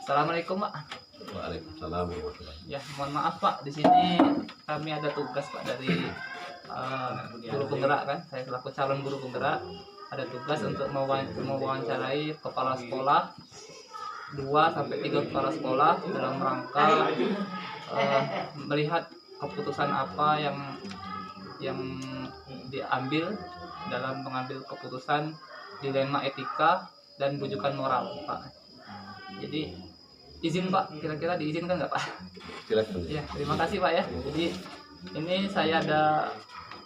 Assalamualaikum Pak. Waalaikumsalam warahmatullahi. Ya, mohon maaf Pak, di sini kami ada tugas Pak dari guru penggerak kan. Saya selaku calon guru penggerak ada tugas untuk mewawancarai kepala sekolah 2 sampai 3 kepala sekolah dalam rangka melihat keputusan apa yang diambil dalam mengambil keputusan dilema etika dan bujukan moral Pak. Jadi izin Pak, kira-kira diizinkan nggak Pak? Silakan. Ya, terima kasih Pak ya. Jadi ini saya ada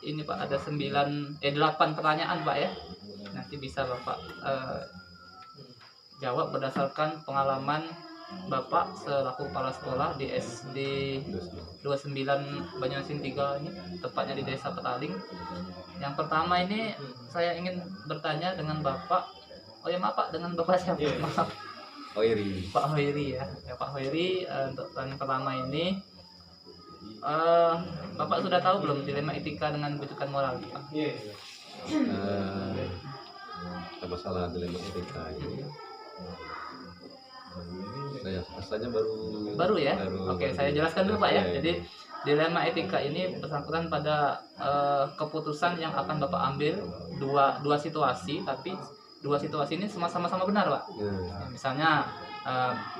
Pak ada 8 pertanyaan Pak ya. Nanti bisa Bapak jawab berdasarkan pengalaman Bapak selaku kepala sekolah di SD 29 Banyuasin 3 ini, tepatnya di Desa Petaling. Yang pertama ini saya ingin bertanya dengan Bapak. Oh ya maaf Pak, dengan Bapak siapa? Maaf. Hoiri. Pak Hoiri ya. Pak Hoiri, untuk pertanyaan pertama ini Bapak sudah tahu belum dilema etika dengan bujukan moral Pak? Masalah dilema etika ini. Saya rasanya baru ya. Oke, saya jelaskan dulu Pak ya. Jadi dilema etika ini bersangkutan pada keputusan yang akan Bapak ambil dua situasi, tapi dua situasi ini sama-sama benar Pak. Ya, misalnya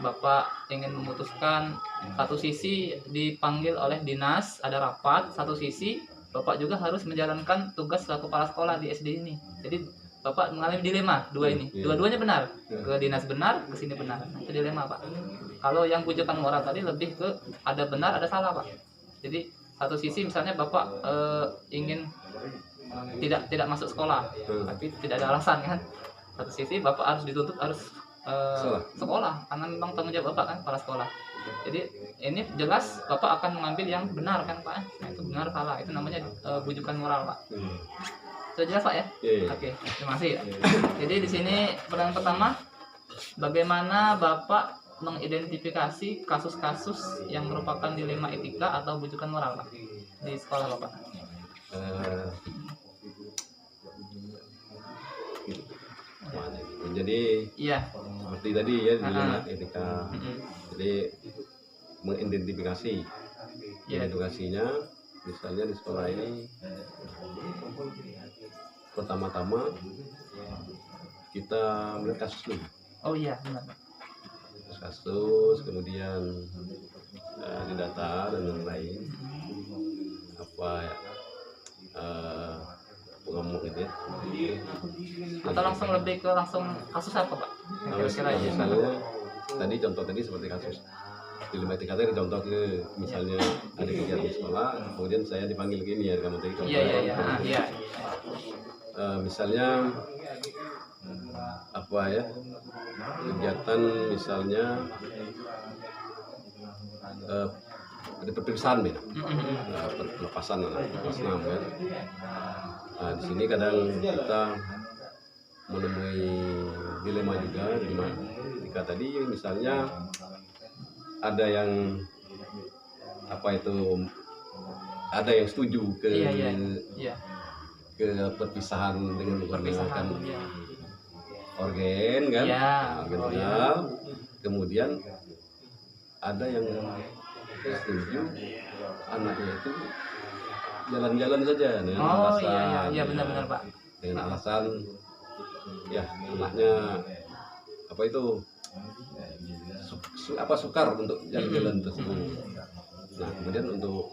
Bapak ingin memutuskan satu sisi dipanggil oleh dinas ada rapat, satu sisi Bapak juga harus menjalankan tugas selaku kepala sekolah di SD ini. Jadi Bapak mengalami dilema dua ini, dua-duanya benar, ke dinas benar, ke sini benar. Nah, itu dilema Pak. Kalau yang bujukan moral tadi lebih ke ada benar ada salah Pak. Jadi satu sisi misalnya Bapak ingin tidak masuk sekolah, tapi tidak ada alasan kan. Satu sisi Bapak harus dituntut harus sekolah karena memang tanggung jawab Bapak kan kepala sekolah. Jadi ini jelas Bapak akan mengambil yang benar kan Pak. Nah, itu benar salah, itu namanya bujukan moral Pak. Sudah jelas Pak ya? Oke, terima kasih. Jadi di sini pertanyaan pertama, bagaimana Bapak mengidentifikasi kasus-kasus yang merupakan dilema etika atau bujukan moral Pak di sekolah Bapak? Jadi iya, seperti tadi ya dilema etika. Jadi mengidentifikasi edukasinya, misalnya di sekolah ini pertama-tama kita melihat kasus dulu. Oh iya benar Pak. Kasus, kemudian didata dan lain-lain. Apa ya? Ngomong gitu ya. Atau langsung lebih ke langsung kasus apa Pak? Kira-kira ya. Misalnya tadi contoh tadi seperti kasus dilema etika tadi contoh ke misalnya ada kegiatan di sekolah, kemudian saya dipanggil gini ya kamu tadi contoh. Iya. Misalnya apa ya, kegiatan misalnya ada perpisahan beda, pelepasan anak kelas 6 kan. Nah di sini kadang kita menemui dilema juga, ketika tadi misalnya ada yang ada yang setuju ke perpisahan dengan menggunakan organ kan, organ. Kemudian ada yang setuju anaknya itu jalan-jalan saja dengan alasan benar Pak, dengan alasan ya anaknya sukar untuk jalan-jalan tersebut. Nah kemudian untuk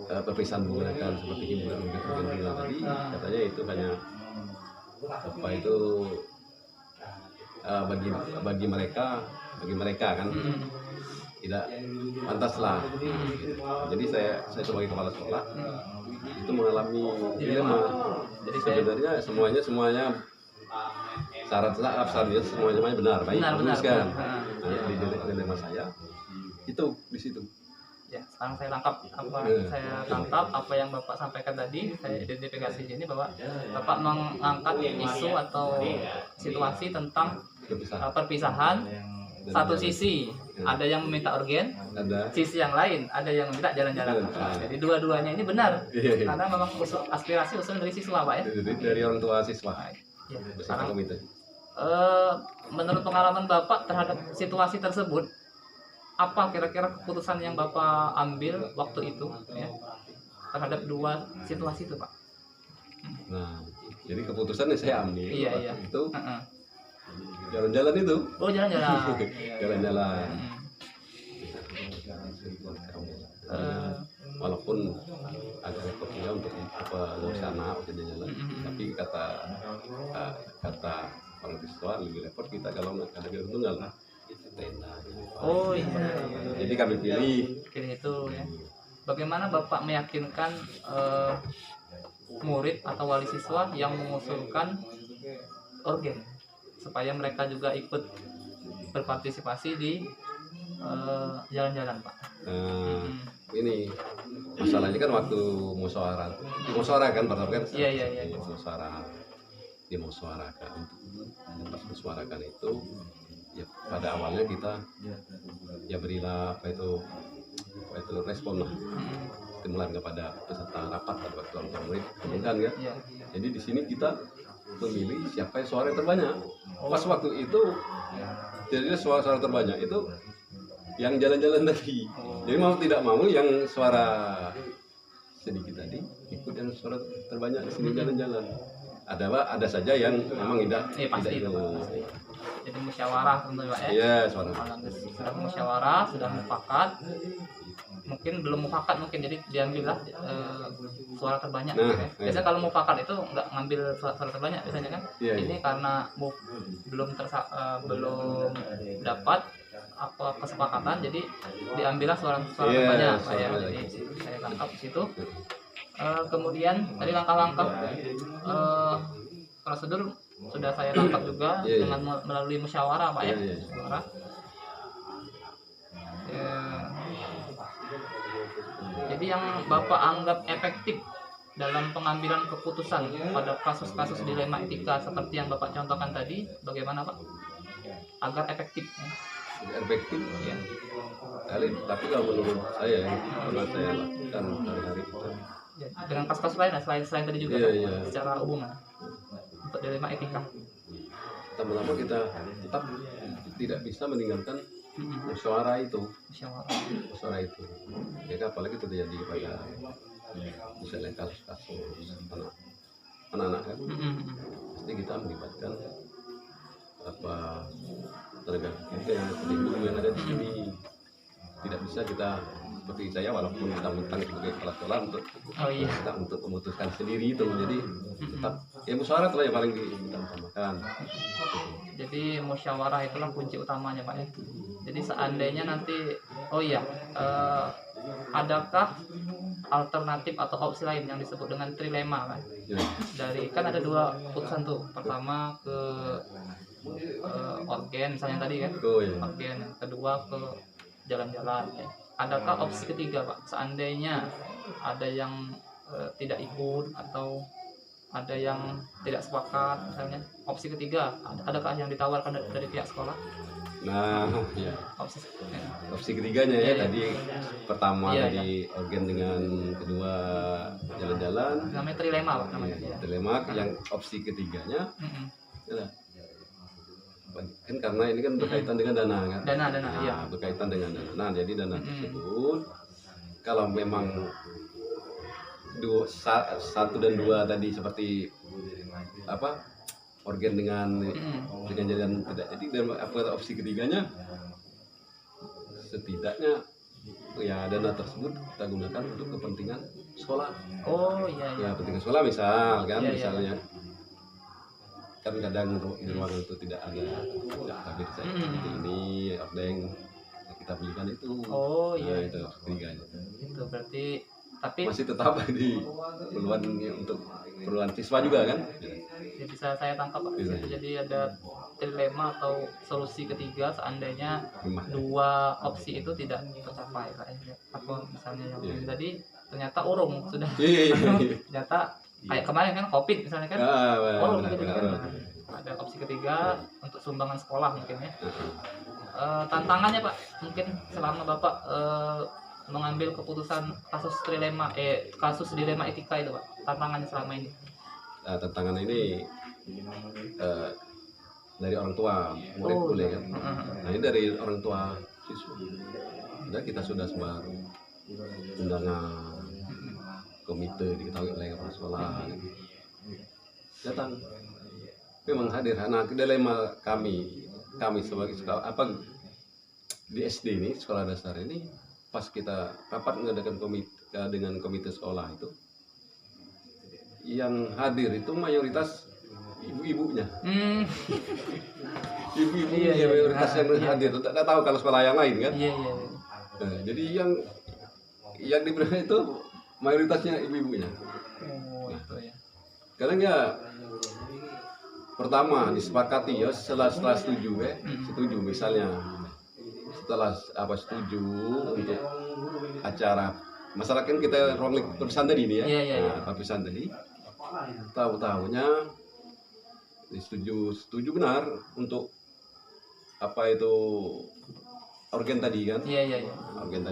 perpisahan menggunakan seperti hiburan bilang tadi, katanya itu hanya bagi mereka kan tidak pantas lah. Jadi saya sebagai kepala sekolah itu mengalami dilema. Jadi sebenarnya semuanya syarat-syaratnya semuanya benar, baik bagus kan. Nah, di dilema saya itu di situ. Ya, sekarang saya tangkap apa yang Bapak sampaikan tadi. Saya identifikasi ini bahwa Bapak mengangkat isu atau situasi tentang perpisahan. Satu sisi ada yang meminta organ, sisi yang lain ada yang meminta jalan-jalan. Jadi dua-duanya ini benar karena memang aspirasi usul dari siswa Pak ya. Dari orang tua siswa. Ya, bersama komite. menurut pengalaman Bapak terhadap situasi tersebut, apa kira-kira keputusan yang Bapak ambil waktu itu ya, terhadap dua situasi itu, Pak? Nah, jadi keputusan yang saya ambil Iya, waktu iya. itu Heeh. jalan-jalan itu. Oh, jalan-jalan. Jalan-jalan. Eh, Walaupun agak repot juga untuk ke sana untuk jalan-jalan, tapi kata orang siswa lebih repot kita kalau nggak ada jalur tunggal tenda. oh iya. Jadi kami pilih Kira itu ya. Bagaimana Bapak meyakinkan murid atau wali siswa yang mengusulkan organ supaya mereka juga ikut berpartisipasi di jalan-jalan, Pak? ini masalahnya kan waktu musyawarah kan pertama kan Iya. dimusyawarahkan. Pas musyawarahkan itu ya pada awalnya kita ya berilah apa itu respon lah, stimulan kepada peserta rapat pada waktu orang murid kan ya. Iya. Jadi di sini kita memilih siapa yang suara yang terbanyak. Pas waktu itu jadi suara terbanyak itu yang jalan-jalan tadi. Jadi mau tidak mau yang suara sedikit tadi ikut yang suara terbanyak di sini jalan-jalan. Ada saja yang memang tidak Pasti itu, Pak, pasti. Jadi musyawarah tentunya, Pak ya. Iya, suara. Sudah musyawarah, sudah mufakat. Mungkin belum mufakat mungkin, jadi diambillah suara terbanyak. Nah, ya. Biasanya kalau mufakat itu nggak ngambil suara terbanyak biasanya kan. Iya, Ini karena belum dapat apa kesepakatan, jadi diambillah suara terbanyak, Pak ya. Jadi saya tangkap di situ. Kemudian tadi langkah-langkah prosedur sudah saya tangkap juga dengan melalui musyawarah, Pak ya. Musyawarah. Jadi yang Bapak anggap efektif dalam pengambilan keputusan pada kasus-kasus dilema etika seperti yang Bapak contohkan tadi, bagaimana, Pak? Agar efektif. Efektif Ya. Tapi kalau menurut saya pernah saya lakukan hari-hari kita. Ya, dengan kasus-kasus lain, selain tadi juga, Iya. secara umum untuk dilema etika. Pertama-tama kita tetap tidak bisa meninggalkan musyawarah itu. Musyawarah itu. Ya, apalagi terjadi pada misalnya kasus-kasus anak-anak kan. Pasti kita melibatkan tenaga kita yang ada di sini. Tidak bisa kita seperti saya, walaupun kita mentang sebagai kepala sekolah untuk memutuskan sendiri itu. Jadi tetap ya musyawarah lah yang paling kita utamakan. Jadi musyawarah itulah kunci utamanya, Pak ya. Jadi seandainya nanti adakah alternatif atau opsi lain yang disebut dengan trilema, kan? Ya. Dari kan ada dua keputusan tuh. Pertama ke organ misalnya tadi kan. Organ, yang kedua ke jalan-jalan ya. Adakah opsi ketiga, Pak? Seandainya ada yang tidak ikut atau ada yang tidak sepakat misalnya, opsi ketiga adakah yang ditawarkan dari pihak sekolah? Nah, ya. Opsi ketiganya ya, tadi pertama tadi organ dengan kedua jalan-jalan. Namanya trilema, Pak, namanya. Trilema yang opsi ketiganya ya, kan karena ini kan berkaitan dengan dana kan. Dana, iya. Berkaitan dengan dana. Nah, jadi dana tersebut kalau memang satu dan dua tadi seperti organ dengan jalan tidak, jadi opsi ketiganya setidaknya ya dana tersebut kita gunakan untuk kepentingan sekolah. Ya, kepentingan sekolah misal kan, misalnya kan kadang di ruangan itu tidak ada tabir seperti ini, ordeng kita belikan itu. Itu ketiganya. Itu berarti tapi masih tetap di untuk keperluan siswa juga kan. Ya, bisa saya tangkap, Pak. Jadi ada dilema atau solusi ketiga seandainya dua opsi itu tidak tercapai, Pak. Apa misalnya yang tadi ternyata urung sudah. Ternyata kayak kemarin kan COVID misalnya kan. Ada opsi ketiga untuk sumbangan sekolah mungkin ya. Tantangannya, Pak, mungkin selama Bapak mengambil keputusan kasus dilema etika itu, Pak, tantangannya selama ini? Tantangan ini dari orang tua murid Oh. boleh kan. Nah ini dari orang tua siswa. Dan kita sudah sebar undangan komite diketahui oleh kepala sekolah. Datang, memang hadir. Nah dilema kami sebagai sekolah apa di SD ini sekolah dasar ini pas kita rapat mengadakan komite dengan komite sekolah itu yang hadir itu mayoritas ibu-ibunya. Ibu-ibunya Iya, mayoritas yang iya. hadir. Tidak tahu kalau sekolah yang lain kan. Iya, iya. Nah, jadi yang diberi itu mayoritasnya ibu-ibunya. Oh, itu ya. Kadang ya pertama disepakati ya setelah setuju setuju misalnya setelah setuju untuk acara masyarakat kan kita ruang perpisahan tadi ini ya. Iya, iya, iya. Nah, perpisahan tadi tahu-tahunya setuju benar untuk apa itu organ tadi kan. Iya, iya, iya. Organ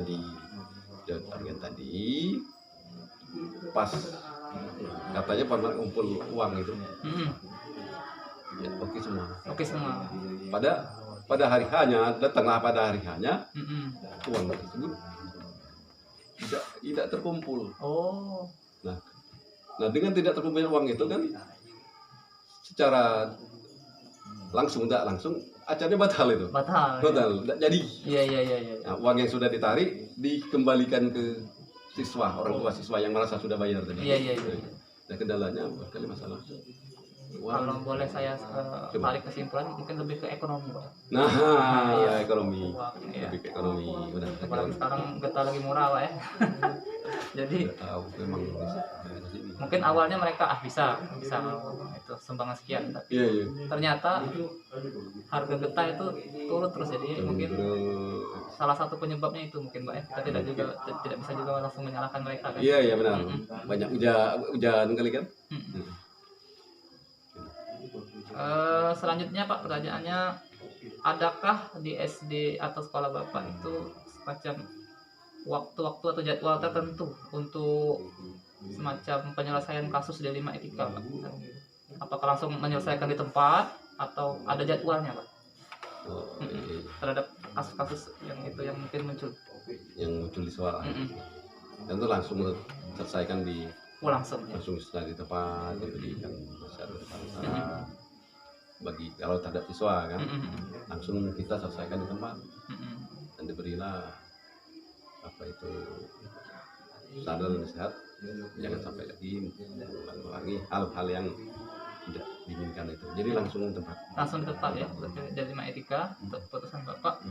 tadi pas katanya pada kumpul uang itu ya oke semua. Oke semua. Pada hari hanya datanglah pada hari hanya uang tersebut tidak terkumpul. Oh. Nah dengan tidak terkumpulnya uang itu kan secara langsung tidak langsung acaranya batal itu. Batal. Tidak jadi. Iya, iya, iya, iya. Nah, uang yang sudah ditarik dikembalikan ke siswa, orang tua siswa yang merasa sudah bayar tadi. Iya, iya, iya. Nah kendalanya berkali masalah. Kalau boleh saya tarik kesimpulan mungkin lebih ke ekonomi, Pak. Nah, iya. Ekonomi. Uang, iya. Lebih ke ekonomi. Udah. Apalagi sekarang getah lagi murah, Pak ya. Jadi Tahu memang mungkin awalnya mereka bisa itu sumbangan sekian, tapi iya. ternyata harga getah itu turun terus, jadi mungkin salah satu penyebabnya itu mungkin, Pak ya. Kita tidak bisa juga langsung menyalahkan mereka kan. Iya benar. Banyak hujan kali kan. Selanjutnya Pak, pertanyaannya, adakah di SD atau sekolah Bapak itu semacam waktu-waktu atau jadwal tertentu untuk semacam penyelesaian kasus D5 etika, Pak? Apakah langsung menyelesaikan di tempat atau ada jadwalnya, Pak? Terhadap kasus-kasus yang mungkin muncul. Yang muncul di sekolah. Dan itu langsung selesaikan Langsung setelah di tempat diberikan masyarakat bagi kalau terhadap siswa kan langsung kita selesaikan di tempat dan diberilah apa itu sadar dan sehat, jangan sampai lagi mengulangi hal-hal yang tidak diinginkan itu, jadi langsung di tempat ya. Dari 5 etika untuk keputusan Bapak.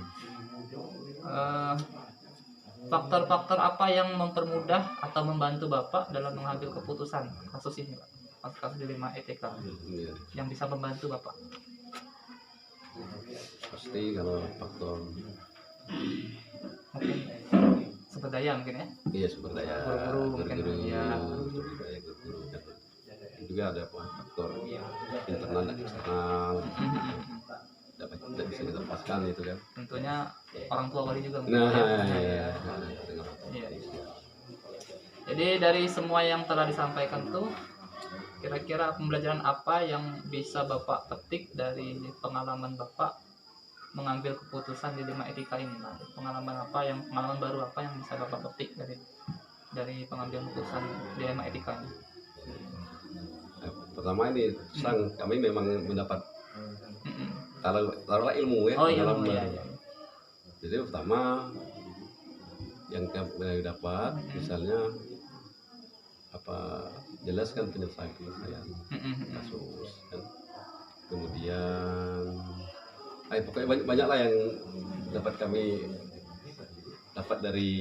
Faktor-faktor apa yang mempermudah atau membantu Bapak dalam mengambil keputusan kasus ini, Pak? Kasus D5 etika yang bisa membantu Bapak? Pasti kalau faktor mungkin sumber daya mungkin ya. Iya, sumber daya Guru-guru mungkin ya. Guru-guru juga ada faktor internal dan eksternal. Tidak bisa kita lepaskan itu kan. Tentunya orang tua wali juga mungkin. Iya. Jadi dari semua yang telah disampaikan tuh, kira-kira pembelajaran apa yang bisa Bapak petik dari pengalaman Bapak mengambil keputusan di 5 etika ini? Pengalaman baru apa yang bisa Bapak petik dari pengambilan keputusan di 5 etika ini? Pertama ini kami memang mendapat taruhlah ilmu ya. Ilmu ya. Jadi pertama yang kami dapat misalnya jelaskan penyelesaian kasus kan. Kemudian pokoknya banyaklah yang dapat kami dapat dari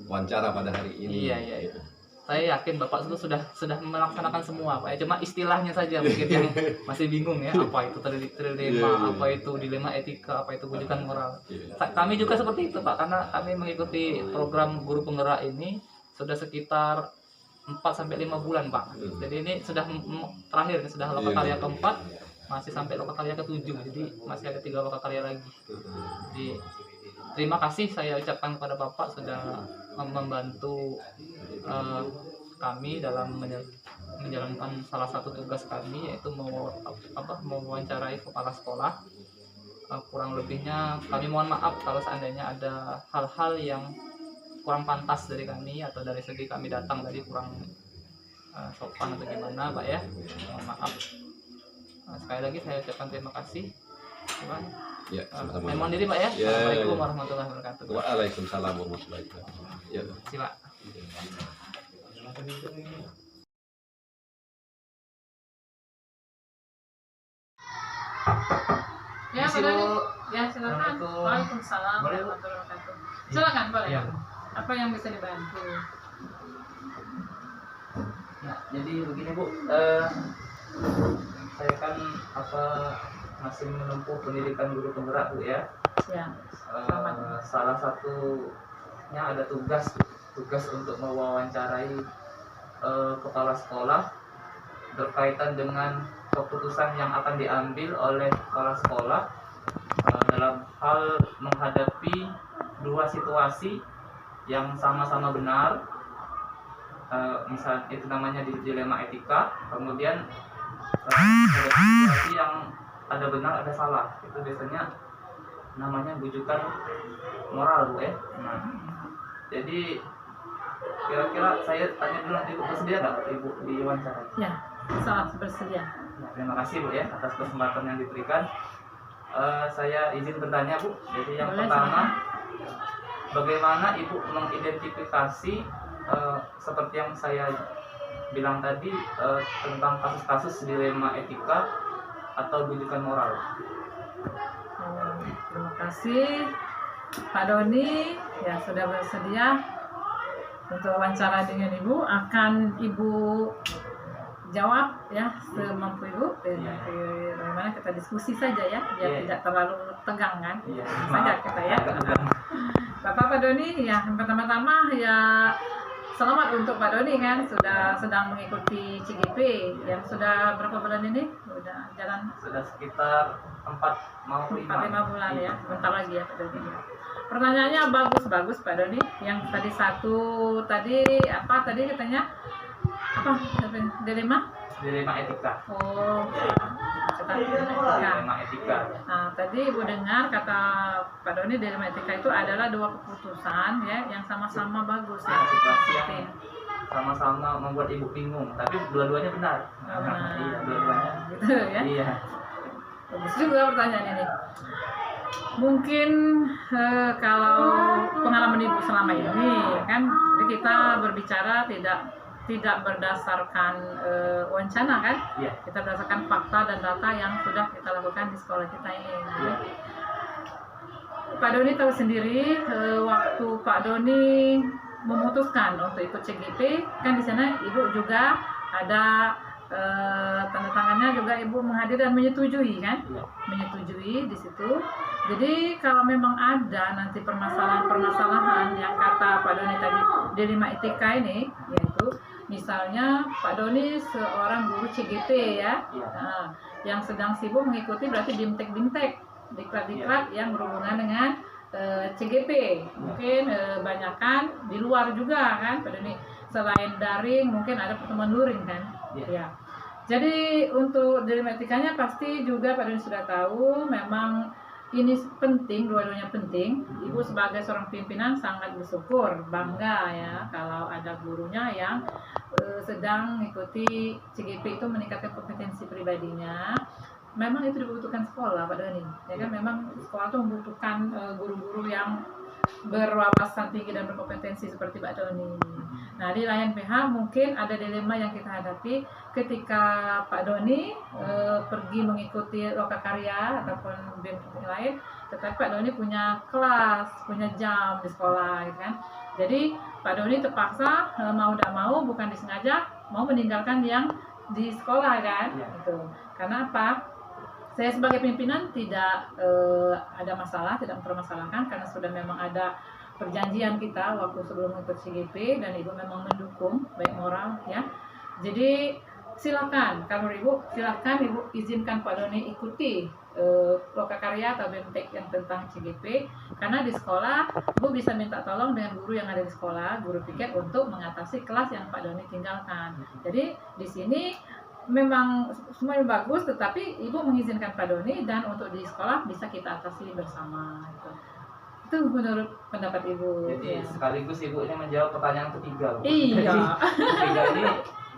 wawancara pada hari ini. Iya. Saya yakin Bapak itu sudah melaksanakan semua, Pak. Cuma istilahnya saja mungkin yang masih bingung ya, apa itu trilema, apa itu dilema etika, apa itu wujudan moral. Kami juga seperti itu, Pak, karena kami mengikuti program guru penggerak ini sudah sekitar 4-5 bulan, Pak. Jadi ini sudah terakhir, sudah lokakarya keempat, masih sampai lokakarya ke-7, jadi masih ada 3 lokakarya lagi. Jadi terima kasih saya ucapkan kepada Bapak sudah membantu kami dalam menjalankan salah satu tugas kami, yaitu mewawancarai kepala sekolah. Kurang lebihnya kami mohon maaf kalau seandainya ada hal-hal yang kurang pantas dari kami atau dari segi kami datang tadi kurang sopan atau gimana Pak ya, mohon maaf. Sekali lagi saya ucapkan terima kasih. Ya, sama-sama. Mohon diri Pak ya. Ya, Assalamualaikum ya. warahmatullahi wabarakatuh. Waalaikumsalam warahmatullahi wabarakatuh. Ya. Siap. Ya, Misi, boleh. Bu. Ya, silakan. Assalamualaikum. Waalaikumsalam Boleh, Bu? warahmatullahi wabarakatuh. Silakan, boleh. Ya. Apa yang bisa dibantu? Nah, jadi begini Bu, saya kan masih menempuh pendidikan guru penggerak Bu ya. Ya. Salah satunya ada tugas untuk mewawancarai kepala sekolah berkaitan dengan keputusan yang akan diambil oleh kepala sekolah dalam hal menghadapi dua situasi yang sama-sama benar. Misal itu namanya dilema etika, kemudian ada situasi yang ada benar ada salah, itu biasanya namanya bujukan moral Bu ya. Nah, jadi kira-kira saya tanya dulu, Ibu bersedia nggak Ibu diwawancara? Ya, sangat bersedia. Nah, terima kasih Bu ya atas kesempatan yang diberikan. Saya izin bertanya Bu. Jadi yang Boleh, pertama, bagaimana Ibu mengidentifikasi seperti yang saya bilang tadi tentang kasus-kasus dilema etika atau bujukan moral? Terima kasih Pak Doni ya sudah bersedia untuk wawancara dengan Ibu. Akan Ibu jawab ya semampu Ibu. Bagaimana kita diskusi saja ya, biar tidak terlalu tegang kan. Saja kita ya. Bapak Doni ya, yang pertama-tama ya selamat untuk Pak Doni kan sudah sedang mengikuti CGP yang sudah berapa bulan ini? Sudah jalan Sudah sekitar 4-5 bulan ya, bentar lagi ya Pak Doni. Pertanyaannya bagus Pak Doni. Yang tadi apa tadi katanya? Apa? Dilema etika. Oh, Dilema etika. Nah, tadi Ibu dengar kata Pak Doni dilema etika itu adalah dua keputusan ya yang sama-sama bagus ya. Situasi yang sama-sama membuat Ibu bingung, tapi dua-duanya benar. Nah, Iya, dua-duanya. gitu ya. Iya. Bagus juga pertanyaan ini. Mungkin kalau pengalaman Ibu selama ini kan, jadi kita berbicara tidak berdasarkan wacana kan, Iya. kita berdasarkan fakta dan data yang sudah kita lakukan di sekolah kita ini. Iya. Pak Doni tahu sendiri waktu Pak Doni memutuskan untuk ikut CGP kan di sana Ibu juga ada tanda tangannya juga Ibu menghadiri dan menyetujui kan, menyetujui di situ. Jadi kalau memang ada nanti permasalahan yang kata Pak Doni tadi dilema etika ini, yaitu misalnya Pak Doni seorang guru CGP ya, nah, yang sedang sibuk mengikuti berarti bimtek diklat yang berhubungan dengan CGP, mungkin banyakan di luar juga kan Pak Doni, selain daring mungkin ada pertemuan luring kan, ya. Jadi untuk dilema etikanya pasti juga Pak Doni sudah tahu, memang ini penting, dua-duanya penting. Ibu sebagai seorang pimpinan sangat bersyukur, bangga ya kalau ada gurunya yang sedang mengikuti CGP itu meningkatkan kompetensi pribadinya. Memang itu dibutuhkan sekolah Pak Doni, ya kan memang sekolah itu membutuhkan guru-guru yang berwawasan tinggi dan berkompetensi seperti Pak Doni. Nah di lain pihak mungkin ada dilema yang kita hadapi ketika Pak Doni pergi mengikuti lokakarya ataupun BEM lain, tetapi Pak Doni punya kelas, punya jam di sekolah, gitu kan. Jadi Pak Doni terpaksa mau tidak mau, bukan disengaja, mau meninggalkan yang di sekolah kan, gitu. Karena apa? Saya sebagai pimpinan tidak ada masalah, tidak mempermasalahkan karena sudah memang ada perjanjian kita waktu sebelum ikut CGP dan Ibu memang mendukung baik moral ya. Jadi silakan kalau Ibu izinkan Pak Doni ikuti lokakarya atau BMTEK yang tentang CGP Karena di sekolah Ibu bisa minta tolong dengan guru yang ada di sekolah, guru piket untuk mengatasi kelas yang Pak Doni tinggalkan. Jadi di sini memang semuanya bagus, tetapi Ibu mengizinkan Pak Doni dan untuk di sekolah bisa kita atasi bersama. Itu menurut pendapat Ibu. Jadi Ya. sekaligus Ibu ini menjawab pertanyaan ketiga, Bu. Iya. Jadi, ketiga ini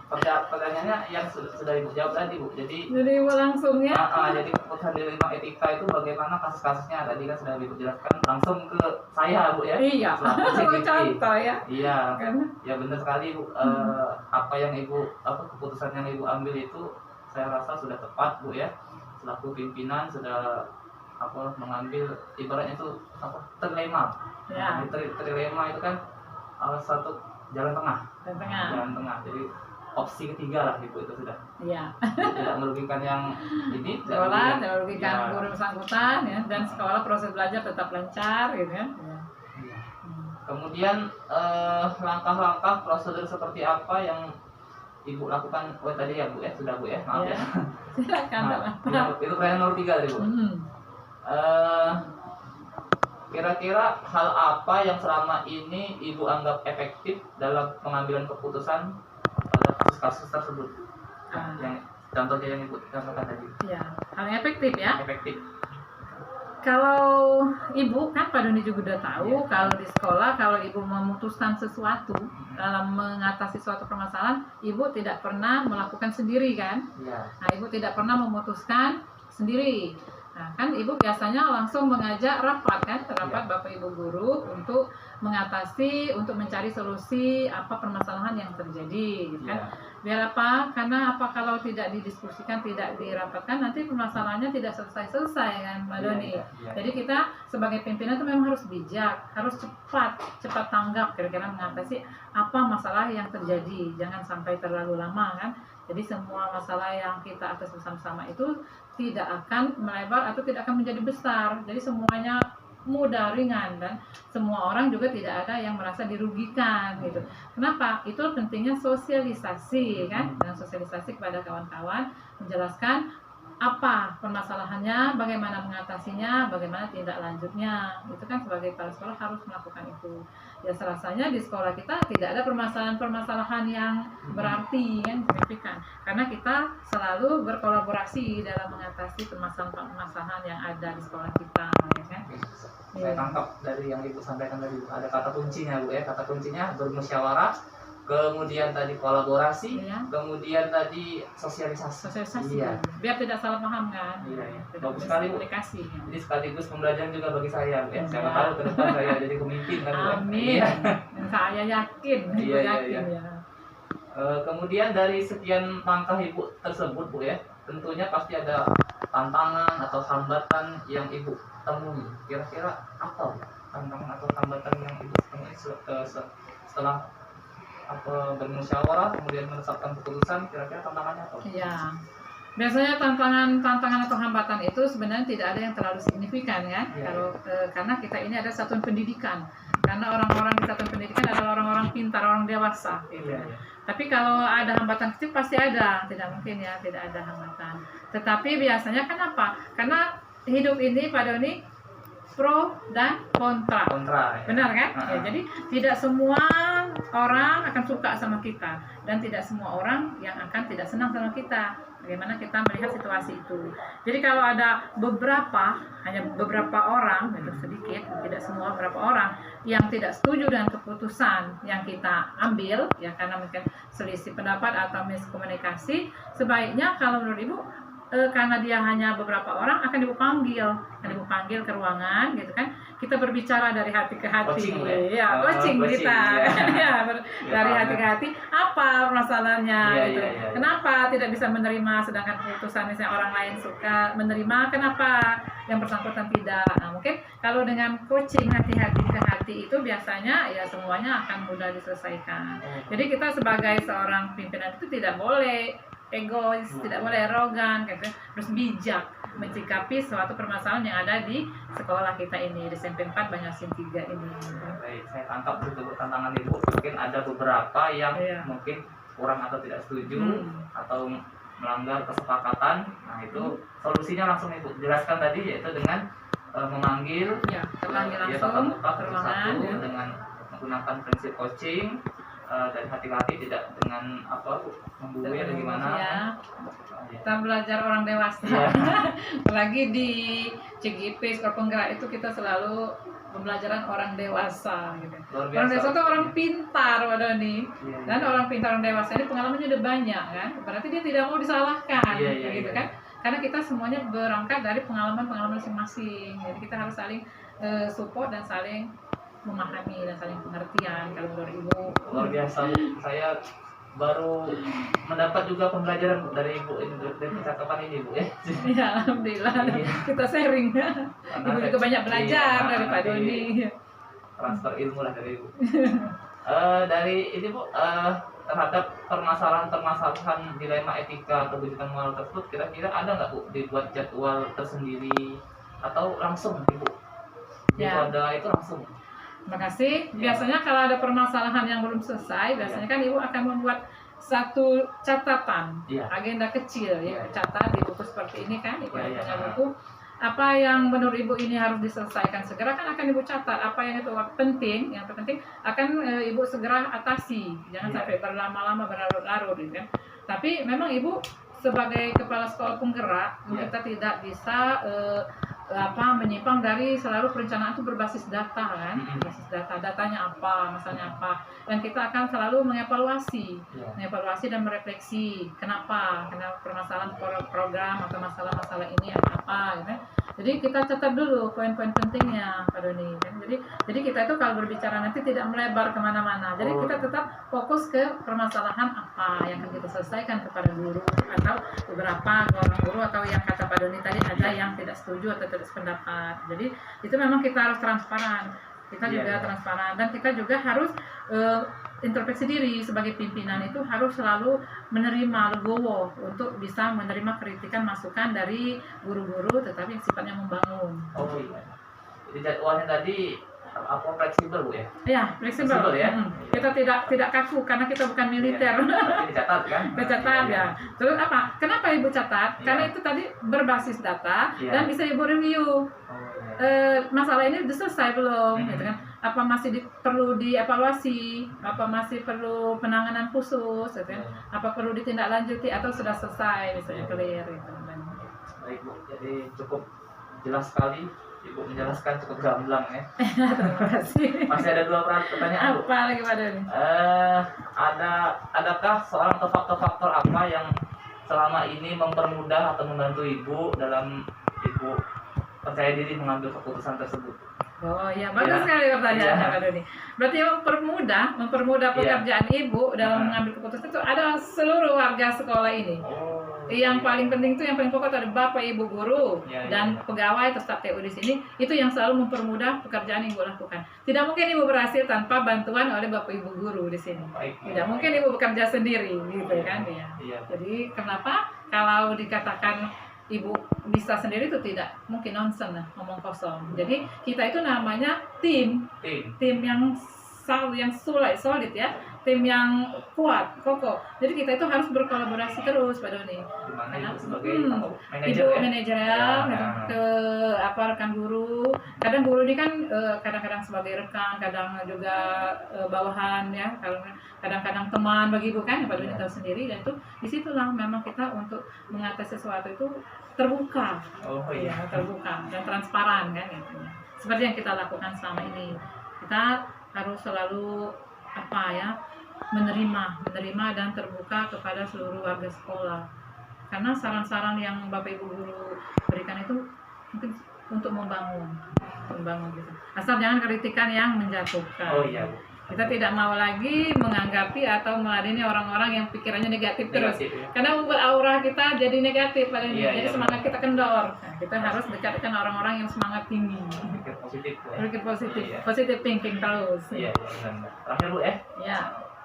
pertanyaannya yang sudah Ibu jawab tadi, Bu. Jadi Ibu langsung ya. jadi keputusan di 5 etika itu bagaimana kasus-kasusnya tadi kan sudah Ibu jelaskan langsung ke saya, Bu ya. Iya. Selaku CGP. Contoh ya. Iya. Karena Ya benar sekali, Bu. Apa yang keputusan yang Ibu ambil itu saya rasa sudah tepat, Bu ya. Selaku pimpinan sudah mengambil ibaratnya itu trilema. Ya. Trilema itu kan satu jalan tengah. Jalan tengah. Jadi opsi ketiga lah Ibu itu sudah. Iya. Tidak merugikan yang ini, Sekolah tidak merugikan ya. guru bersangkutan ya, dan sekolah proses belajar tetap lancar gitu kan. Ya. Iya. Kemudian langkah-langkah prosedur seperti apa yang Ibu lakukan? Tadi ya Bu ya, sudah Bu ya, maaf Ya. ya. Silakan. Nah, itu pertanyaan nomor 3 tadi Bu. Kira-kira hal apa yang selama ini Ibu anggap efektif dalam pengambilan keputusan pada kasus-kasus tersebut? Yang contohnya yang Ibu contohkan tadi. Ya, hal yang efektif ya. Efektif. Kalau Ibu kan Pak Doni juga udah tahu, Iya. kalau di sekolah kalau Ibu memutuskan sesuatu dalam mengatasi suatu permasalahan, Ibu tidak pernah melakukan sendiri kan? Iya. Nah, Ibu tidak pernah memutuskan sendiri. Nah, kan Ibu biasanya langsung mengajak rapat kan, rapat Bapak Ibu guru untuk mengatasi, untuk mencari solusi apa permasalahan yang terjadi, gitu kan? Biar apa? Karena apa kalau tidak didiskusikan, tidak dirapatkan, nanti permasalahannya tidak selesai-selesai kan, Mbak Doni. Jadi kita sebagai pimpinan itu memang harus bijak, harus cepat tanggap kira-kira mengatasi apa masalah yang terjadi, jangan sampai terlalu lama kan. Jadi semua masalah yang kita atas bersama-sama itu tidak akan melebar atau tidak akan menjadi besar. Jadi semuanya mudah, ringan, dan semua orang juga tidak ada yang merasa dirugikan gitu. Kenapa? Itu pentingnya sosialisasi kan, dan sosialisasi kepada kawan-kawan, menjelaskan apa permasalahannya, bagaimana mengatasinya, bagaimana tindak lanjutnya. Itu kan sebagai kepala sekolah harus melakukan itu. Ya serasanya di sekolah kita tidak ada permasalahan-permasalahan yang berarti yang signifikan, karena kita selalu berkolaborasi dalam mengatasi permasalahan-permasalahan yang ada di sekolah kita, ya kan? Saya tangkap dari yang Ibu sampaikan tadi, ada kata kuncinya Bu ya, kata kuncinya bermusyawarah, kemudian tadi kolaborasi, Iya. kemudian tadi sosialisasi. Sosialisasi, Iya. biar tidak salah paham kan. Iya. Tidak Bagus sekali Bu. komunikasi. Jadi sekaligus pembelajaran juga bagi saya Bu ya. Siapa Iya. tahu ke depan saya jadi pemimpin kan Bu. Amin. Iya. Saya yakin, Ibu Iya, iya, yakin iya. ya. Kemudian dari sekian langkah Ibu tersebut Bu ya, tentunya pasti ada tantangan atau hambatan yang Ibu temui. Kira-kira apa tantangan atau hambatan yang Ibu temui setelah bermusyawarah kemudian menetapkan keputusan, kira-kira tantangannya apa? Iya. Biasanya tantangan atau hambatan itu sebenarnya tidak ada yang terlalu signifikan ya. Iya. Kalau karena kita ini ada satuan pendidikan. Karena orang-orang di satuan pendidikan adalah orang-orang pintar, orang dewasa gitu. Iya, iya. Tapi kalau ada hambatan kecil pasti ada, tidak mungkin ya tidak ada hambatan. Tetapi biasanya kan apa? Karena hidup ini Pak Doni pro dan kontra. Kontra. Ya. Benar kan? Uh-huh. Ya, jadi tidak semua orang akan suka sama kita, dan tidak semua orang yang akan tidak senang sama kita. Bagaimana kita melihat situasi itu. Jadi kalau ada hanya beberapa orang, itu sedikit, tidak semua, beberapa orang yang tidak setuju dengan keputusan yang kita ambil, ya karena mungkin selisih pendapat atau miskomunikasi, sebaiknya kalau menurut Ibu, karena dia hanya beberapa orang, akan Ibu panggil ke ruangan gitu kan, kita berbicara dari hati ke hati. Coaching, ya, coaching kita ya. dari hati ke hati, apa masalahnya gitu. Iya. Kenapa tidak bisa menerima, sedangkan keputusan misalnya orang lain suka menerima, kenapa yang bersangkutan tidak? Nah, mungkin kalau dengan coaching hati-hati ke hati itu biasanya ya semuanya akan mudah diselesaikan. Jadi kita sebagai seorang pimpinan itu tidak boleh egois, tidak boleh arogan, gitu. Terus bijak mencikapi suatu permasalahan yang ada di sekolah kita ini, di SMP 4 Banjarmasin 3 ini. Baik, saya tangkap itu tantangan Ibu. Mungkin ada beberapa yang Iya. mungkin kurang atau tidak setuju atau melanggar kesepakatan. Nah, itu solusinya langsung Ibu jelaskan tadi, yaitu dengan memanggil, Ya, terpanggil dia langsung tatap muka ke ruangan satu-satu ya. dengan menggunakan prinsip coaching dari hati-hati, tidak dengan apa membuih atau gimana. Ya, Ya. kita belajar orang dewasa. Iya. Apalagi di CGP Sekolah Penggerak itu kita selalu pembelajaran orang dewasa gitu. Luar biasa. Orang dewasa itu orang pintar, Pak Doni. Iya, Dan orang pintar, orang dewasa ini pengalamannya udah banyak kan. Berarti dia tidak mau disalahkan, Iya, gitu iya. kan. Karena kita semuanya berangkat dari pengalaman-pengalaman masing-masing. Jadi kita harus saling support dan saling memahami dan saling pengertian kalau menurut Ibu. Luar biasa, Bu. Saya baru mendapat juga pembelajaran dari Ibu dari percakapan ini, Bu, ya. Ya, alhamdulillah Iya. kita sharing. Karena Ibu juga banyak belajar iya, dari Pak nanti Doni. transfer ilmu lah dari Ibu. Dari ini, Bu, terhadap permasalahan dilema etika atau kebijakan moral tersebut, kira-kira ada nggak, Bu, dibuat jadwal tersendiri atau langsung, Ibu? Ya. Ada itu langsung. Terima kasih. Biasanya kalau ada permasalahan yang belum selesai, biasanya kan Ibu akan membuat satu catatan, Iya. agenda kecil ya, Iya. catat di buku seperti ini kan, Ibu Iya, iya. punya buku. Apa yang menurut Ibu ini harus diselesaikan segera kan akan Ibu catat. Apa yang itu penting, yang terpenting akan Ibu segera atasi. Jangan Iya. sampai berlama-lama berlarut-larut gitu kan. Tapi memang Ibu sebagai kepala sekolah penggerak, Iya. kita tidak bisa menyimpang dari selalu perencanaan itu berbasis data kan, Mm-mm. berbasis datanya apa, masalahnya apa, dan kita akan selalu mengevaluasi dan merefleksi kenapa permasalahan program atau masalah-masalah ini ada apa, gitu. Jadi kita catat dulu poin-poin pentingnya, Pak Doni. Kan? Jadi kita itu kalau berbicara nanti tidak melebar kemana-mana. Jadi kita tetap fokus ke permasalahan apa yang akan kita selesaikan kepada guru atau beberapa orang guru atau yang kata Pak Doni tadi ada yang tidak setuju atau tidak sependapat. Jadi itu memang kita harus transparan. Kita juga transparan dan kita juga harus introspeksi diri sebagai pimpinan itu harus selalu menerima legowo untuk bisa menerima kritikan masukan dari guru-guru tetapi yang sifatnya membangun. Oh iya. Jadi jadwalnya tadi apa fleksibel, Bu, ya? Ya, fleksibel ya. Kita tidak kaku karena kita bukan militer. Tapi dicatat kan? Kita catat ya. Terus apa? Kenapa Ibu catat? Karena itu tadi berbasis data dan bisa Ibu review. Masalah ini sudah selesai belum, gitu kan? Apa masih perlu dievaluasi? Apa masih perlu penanganan khusus, gitu kan? Apa perlu ditindaklanjuti atau sudah selesai, misalnya clear, gitu. Baik, Bu. Jadi cukup jelas sekali. Ibu menjelaskan cukup gamblang ya. Terima kasih. Masih ada 2 pertanyaan, Bu. Apa lagi Pak Doni? Adakah seorang atau faktor-faktor apa yang selama ini mempermudah atau membantu Ibu dalam Ibu percaya diri mengambil keputusan tersebut? Oh iya, bagus sekali pertanyaannya Pak Doni. Berarti mempermudah pekerjaan Ibu dalam mengambil keputusan itu ada seluruh warga sekolah ini. Yang paling penting itu yang paling pokok ada Bapak Ibu guru dan pegawai atau staf TU di sini, itu yang selalu mempermudah pekerjaan yang Ibu lakukan. Tidak mungkin Ibu berhasil tanpa bantuan oleh Bapak Ibu guru di sini. Tidak mungkin Ibu bekerja sendiri gitu kan ya. Jadi kenapa kalau dikatakan Ibu bisa sendiri itu tidak mungkin, nonsen lah, ngomong kosong. Jadi kita itu namanya tim yang solid ya, tim yang kuat, kokoh. Jadi kita itu harus berkolaborasi terus, Pak Doni. Dimana Ibu sebagai Ibu manajer ke rekan guru. Kadang guru ini kan kadang-kadang sebagai rekan, kadang juga bawahan ya. Kadang-kadang teman bagi Ibu kan, Pak Doni tahu sendiri. Dan itu disitulah memang kita untuk mengatasi sesuatu itu terbuka, terbuka dan transparan kan, gitu. Seperti yang kita lakukan selama ini. Kita harus selalu menerima dan terbuka kepada seluruh warga sekolah. Karena saran-saran yang Bapak Ibu guru berikan itu mungkin untuk membangun gitu. Asal jangan kritikan yang menjatuhkan. Oh iya, Bu. Kita tidak mau lagi menganggapi atau meladeni orang-orang yang pikirannya negatif terus. Karena membuat aura kita jadi negatif pada jadi semangat kita kendor. Nah, kita harus dekatkan orang-orang yang semangat tinggi. Berpikir positif, positive thinking terus. Iya, benar. Terakhir, Bu, Ya.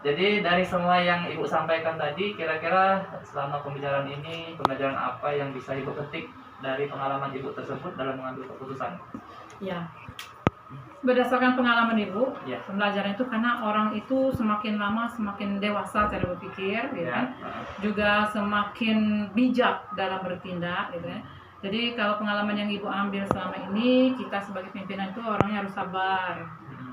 Jadi dari semua yang Ibu sampaikan tadi, kira-kira selama pembicaraan ini, pembelajaran apa yang bisa Ibu petik dari pengalaman Ibu tersebut dalam mengambil keputusan? Ya. Berdasarkan pengalaman Ibu, pembelajaran itu karena orang itu semakin lama semakin dewasa cara berpikir, gitu kan? Juga semakin bijak dalam bertindak, gitu kan? Jadi kalau pengalaman yang Ibu ambil selama ini, kita sebagai pimpinan itu orangnya harus sabar.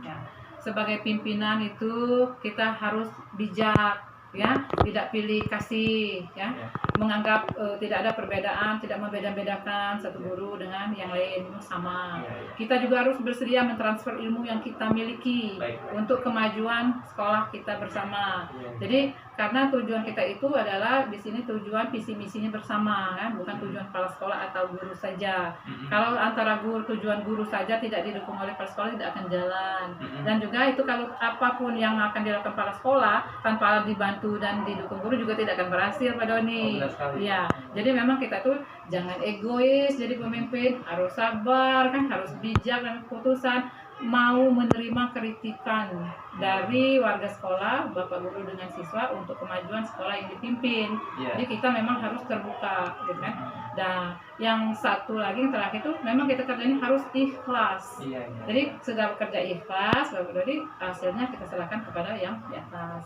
Ya. Sebagai pimpinan itu kita harus bijak, ya, tidak pilih kasih, ya, menganggap tidak ada perbedaan, tidak membeda-bedakan satu guru dengan yang lain, sama. Kita juga harus bersedia mentransfer ilmu yang kita miliki untuk kemajuan sekolah kita bersama. Jadi karena tujuan kita itu adalah di sini tujuan visi misinya bersama, kan, bukan tujuan kepala sekolah atau guru saja. Kalau antara tujuan guru saja tidak didukung oleh kepala sekolah tidak akan jalan. Dan juga itu kalau apapun yang akan dilakukan kepala sekolah tanpa dibantu dan didukung guru juga tidak akan berhasil, Pak Doni. Ya, jadi memang kita tuh jangan egois jadi pemimpin, harus sabar, kan, harus bijak dan keputusan, mau menerima kritikan dari warga sekolah, bapak guru dengan siswa untuk kemajuan sekolah yang dipimpin. Jadi kita memang harus terbuka, gitu kan. Dan yang satu lagi yang terakhir itu memang kita kerjanya harus ikhlas. Jadi sudah bekerja ikhlas, jadi hasilnya kita serahkan kepada yang di atas.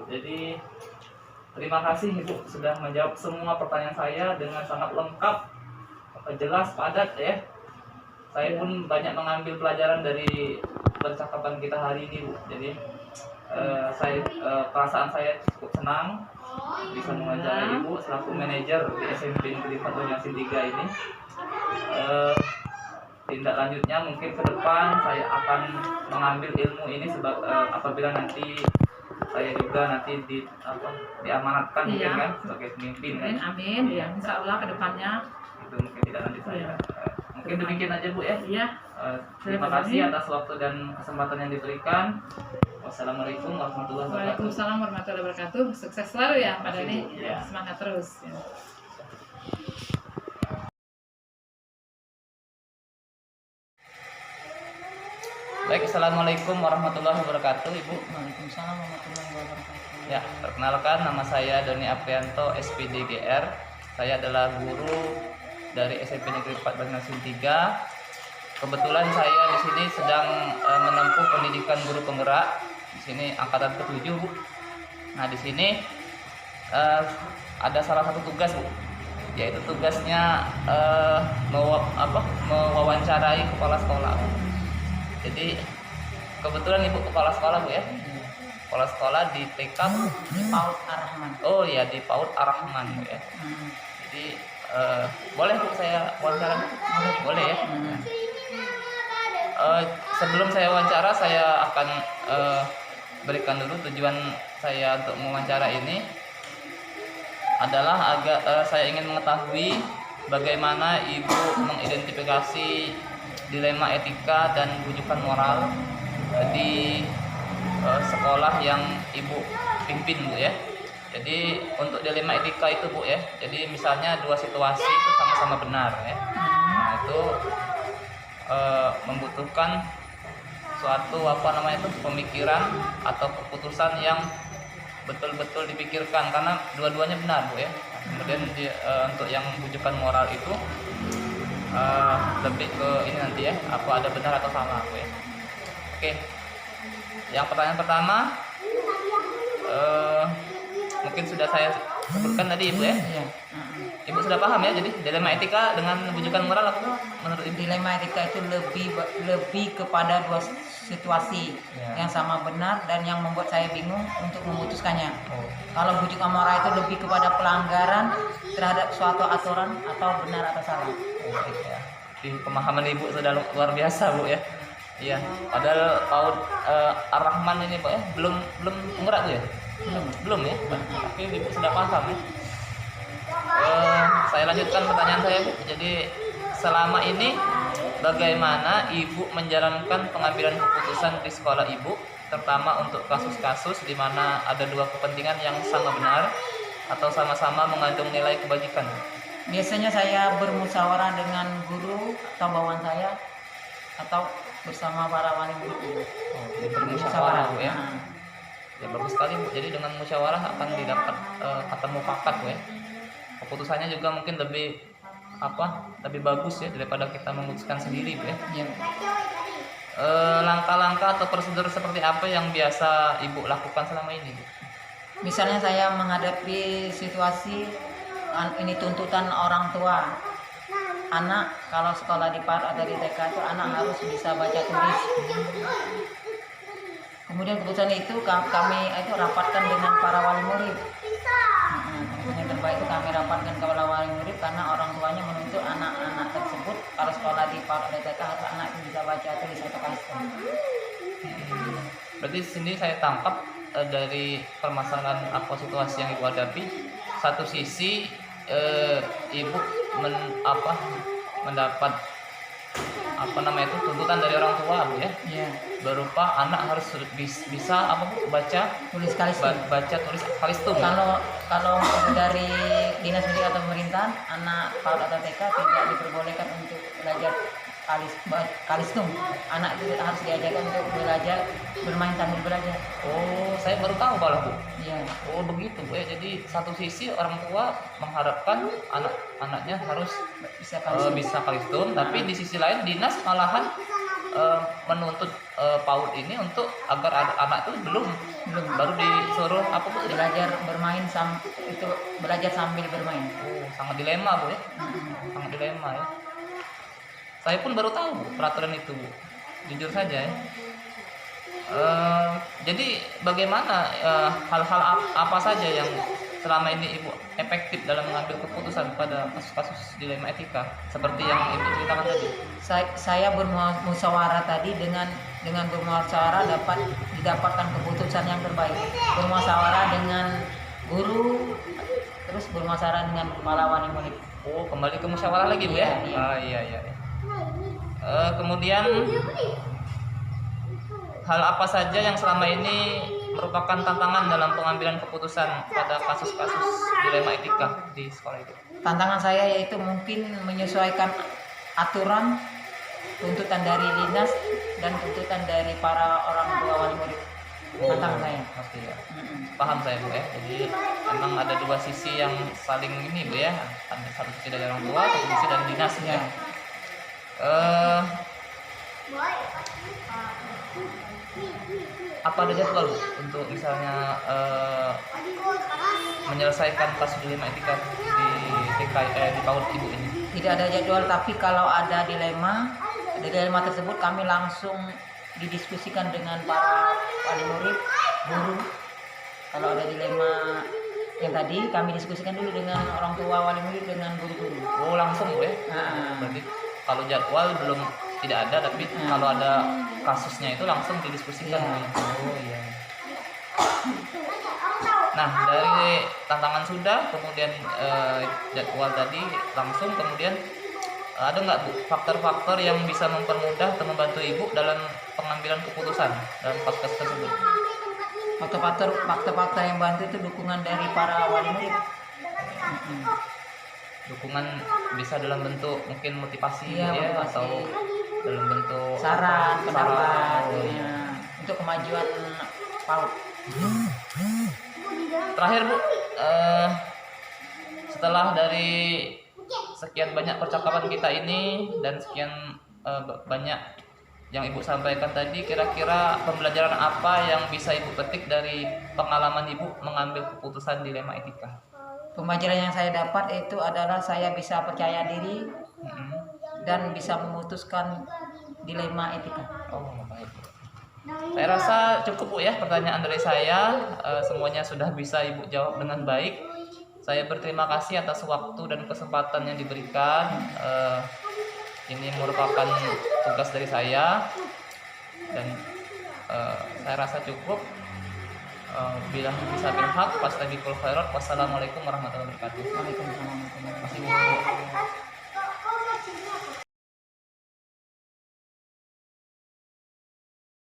Jadi terima kasih Ibu sudah menjawab semua pertanyaan saya dengan sangat lengkap, jelas, padat, ya. Saya pun banyak mengambil pelajaran dari percakapan kita hari ini, Bu. Jadi perasaan saya cukup senang bisa mengajar Ibu selaku manajer di SMP Negeri 4 Banjarmasin 3 ini. Tindak lanjutnya mungkin ke depan saya akan mengambil ilmu ini apabila nanti saya juga nanti diamanatkan, mungkin, kan, sebagai pemimpin, kan. Amin. Ya, insya Allah ke depannya Itu mungkin tidak lanjut saya. Mungkin demikian aja, Bu, ya. Iya. Terima kasih atas waktu dan kesempatan yang diberikan. Wassalamualaikum warahmatullahi wabarakatuh. Waalaikumsalam warahmatullahi wabarakatuh. Sukses selalu ya Pak Doni. Semangat terus. Ya. Baik, assalamualaikum warahmatullahi wabarakatuh, Ibu. Waalaikumsalam warahmatullahi wabarakatuh. Ya, perkenalkan, nama saya Doni Aprianto, SPD GR. Saya adalah guru dari SMP Negeri 4 Banjarmasin 3. Kebetulan saya di sini sedang menempuh pendidikan guru penggerak. Di sini angkatan ke-7, Bu. Nah, di sini ada salah satu tugas, Bu, yaitu tugasnya mewawancarai kepala sekolah. Jadi kebetulan Ibu kepala sekolah, Bu, ya. Kepala sekolah di TK Di PAUD Ar-Rahman. Oh iya, di PAUD Ar-Rahman, Bu, ya. Jadi boleh, Bu, saya wawancara? Boleh, ya. Sebelum saya wawancara, saya akan berikan dulu tujuan saya untuk mewawancara ini adalah saya ingin mengetahui bagaimana Ibu mengidentifikasi dilema etika dan rujukan moral di sekolah yang Ibu pimpin, Bu, ya. Jadi untuk dilema etika itu, Bu, ya, jadi misalnya dua situasi itu sama-sama benar, ya. Nah, itu membutuhkan suatu pemikiran atau keputusan yang betul-betul dipikirkan karena dua-duanya benar, Bu, ya. Kemudian untuk yang rujukan moral itu lebih ke ini nanti, ya, apa ada benar atau salah, Bu, ya. Oke. Yang pertanyaan pertama mungkin sudah saya sebutkan tadi, Ibu, ya. Ibu sudah paham, ya. Jadi dilema etika dengan rujukan moral apa menurut Ibu? Dilema etika itu lebih kepada dua situasi yang sama benar dan yang membuat saya bingung untuk memutuskannya. Kalau rujukan moral itu lebih kepada pelanggaran terhadap suatu aturan atau benar atau salah. Di pemahaman Ibu sudah luar biasa, Bu, ya. Iya, padahal PAUD Ar-Rahman ini, Pak, ya, belum penggerak, Bu, ya. Belum, ya. Tapi Ibu sudah paham, ya. Saya lanjutkan pertanyaan saya, Bu. Jadi selama ini bagaimana Ibu menjalankan pengambilan keputusan di sekolah Ibu, terutama untuk kasus-kasus di mana ada dua kepentingan yang sama benar atau sama-sama mengandung nilai kebajikan? Biasanya saya bermusyawarah dengan guru atau bawahan saya atau bersama para wali murid. Bermusyawarah, Bu, ya. Ya, bagus sekali, Bu. Jadi dengan musyawarah akan didapat kata mufakat, Bu, ya. Keputusannya juga mungkin lebih bagus, ya, daripada kita memutuskan sendiri, Bu, ya. Langkah-langkah atau prosedur seperti apa yang biasa Ibu lakukan selama ini, Bu? Misalnya saya menghadapi situasi ini tuntutan orang tua anak kalau sekolah di PAUD atau di TK itu anak harus bisa baca tulis. Kemudian keputusan itu kami itu rapatkan dengan para wali murid. Yang terbaik itu kami rapatkan ke para wali murid karena orang tuanya menuntut anak-anak tersebut kalau sekolah di PAUD atau TK harus anak itu bisa baca tulis atau kalisun. Berarti sini saya tangkap dari permasalahan apa situasi yang ibu hadapi, satu sisi ibu mendapat tuntutan dari orang tua, Bu, ya, berupa anak harus bisa baca Tulis kalisun. baca tulis kalistum. Kalau dari dinas pendidikan atau pemerintahan, anak PAUD atau TK tidak diperbolehkan untuk belajar kalistum. Anak itu harus diajarkan untuk belajar bermain sambil belajar. Oh, saya baru tahu kalau, Bu. Iya. Oh, begitu, Bu, ya. Jadi satu sisi orang tua mengharapkan anak-anaknya harus bisa kalistum, tapi di sisi lain dinas malahan menuntut PAUD ini untuk agar anak itu belum baru disuruh belajar bermain belajar sambil bermain. Oh, sangat dilema, Bu, ya. Sangat dilema, ya. Saya pun baru tahu, Bu, peraturan itu, Bu. Jujur saja, ya. Jadi bagaimana hal-hal apa saja yang selama ini Ibu efektif dalam mengambil keputusan pada kasus-kasus dilema etika seperti yang Ibu ceritakan tadi? Saya bermusyawarah tadi dengan bermusyawarah didapatkan keputusan yang terbaik. Bermusyawarah dengan guru, terus bermusyawarah dengan kepala wali murid. Oh, kembali ke musyawarah lagi, Bu, ya? Iya. Iya. Kemudian hal apa saja yang selama ini merupakan tantangan dalam pengambilan keputusan pada kasus-kasus dilema etika di sekolah itu? Tantangan saya yaitu mungkin menyesuaikan aturan, tuntutan dari dinas dan tuntutan dari para orang tua wali murid. Tantangan saya. Oke, ya. Paham saya, Bu, ya. Jadi memang ada dua sisi yang saling ini, Bu, ya. Ada satu sisi dari orang tua, satu sisi dari dinas, ya. Apa ada jadwal, Bu, untuk misalnya menyelesaikan kasus dilema etika di PAUD Ibu ini? Tidak ada jadwal, tapi kalau ada dilema tersebut kami langsung didiskusikan dengan para wali murid, guru. Kalau ada dilema yang tadi kami diskusikan dulu dengan orang tua wali murid dengan guru-guru. Oh, langsung, Bu, ya. Berarti kalau jadwal belum tidak ada, tapi kalau ada kasusnya itu langsung didiskusikan. Oh, iya. Nah, dari tantangan sudah, kemudian jadwal tadi langsung, kemudian ada nggak, Bu, faktor-faktor yang bisa mempermudah atau membantu Ibu dalam pengambilan keputusan dalam kasus tersebut? Faktor-faktor yang bantu itu dukungan dari para wali murid. Dukungan bisa dalam bentuk mungkin motivasi, motivasi. Atau dalam bentuk saran, pendapat, ya. Untuk kemajuan PAUD. Terakhir, Bu, setelah dari sekian banyak percakapan kita ini dan sekian banyak yang Ibu sampaikan tadi, kira-kira pembelajaran apa yang bisa Ibu petik dari pengalaman Ibu mengambil keputusan dilema etika? Pembelajaran yang saya dapat itu adalah saya bisa percaya diri dan bisa memutuskan dilema etika. Oh, baik. Saya rasa cukup, Bu, ya, pertanyaan dari saya. Semuanya sudah bisa Ibu jawab dengan baik. Saya berterima kasih atas waktu dan kesempatan yang diberikan. Ini merupakan tugas dari saya dan saya rasa cukup. Bila bisa bil haq, fastabiqul khairat. Wassalamualaikum warahmatullahi wabarakatuh. Waalaikumsalam.